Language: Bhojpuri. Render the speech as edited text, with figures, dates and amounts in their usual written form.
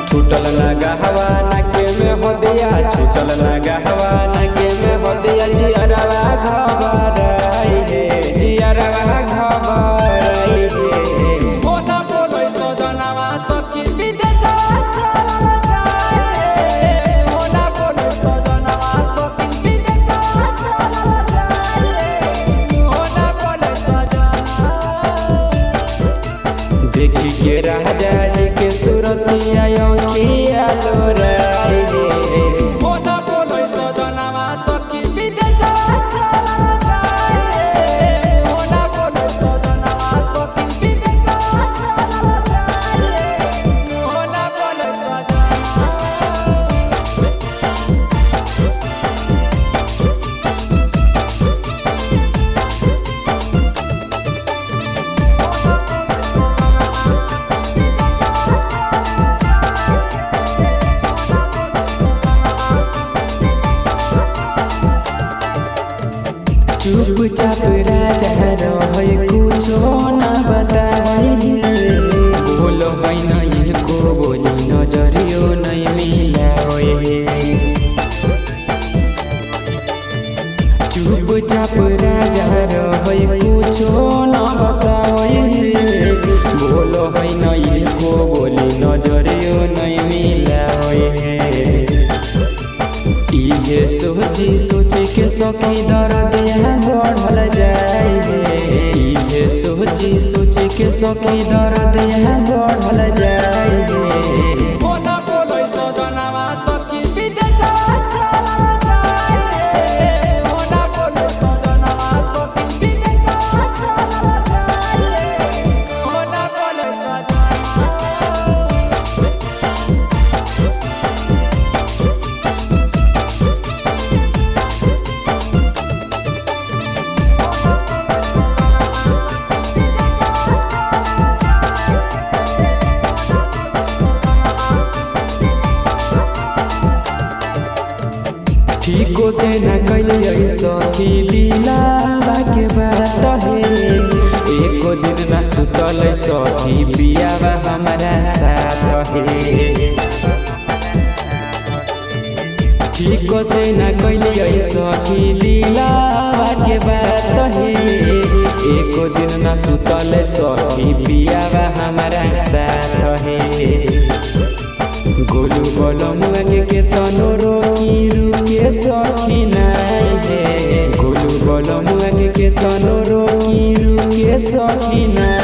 छूटल लगा हवा नके में हो दिया, छूटल लगा हवा नके में हो दिया। जियरवा घबराई रे, जियरवा घबराई रे। बोला बोलो सजनवा सखी विदेशवा चल जाए रे। बोला बोलो सजनवा सखी विदेशवा चल जाए रे। बोला बोलो सजना देखी के राजा जी के सूरतिया किया लोराई रे। बोला बोलो सजनवा सखी विदेशवा चल जाए रे। बोला बोलो सजनवा सखी विदेशवा चल जाए रे। बोला बोलो सजना चुपचाप राजा रहे कुछो न बताई बोलो है नहीं को बोली नजरियो नहीं मिला चुपचाप राजा रहे कुछो न बताई बोलो है नहीं को बोली नजरियो नहीं मिला ये सोची सोची के सखी दर्द बढ़ल जाए रे। ये सोची सोची के सखी दर्द बढ़ल जाए रे। बोला बोलो सजनवा सखी विदेशवा चल जाए रे। बोला बोलो सजनवा सखी विदेशवा चल जाए रे। बोला बोलो सजना ठीको से न कैलियै सखी दिलावा के बात है। एको दिन न सुतल सखी पियावा हमारा साथ है। ठीको से न कैलियै सखी दिलावा के बात है। एको दिन न सुतल सखी पियावा हमारा साथ है। गोलू बोलो मुआगे के तनो रोकी रुके सखी नाई है। गोलू बोलो मुआगे के तनो रोकी रुके सखी नाई।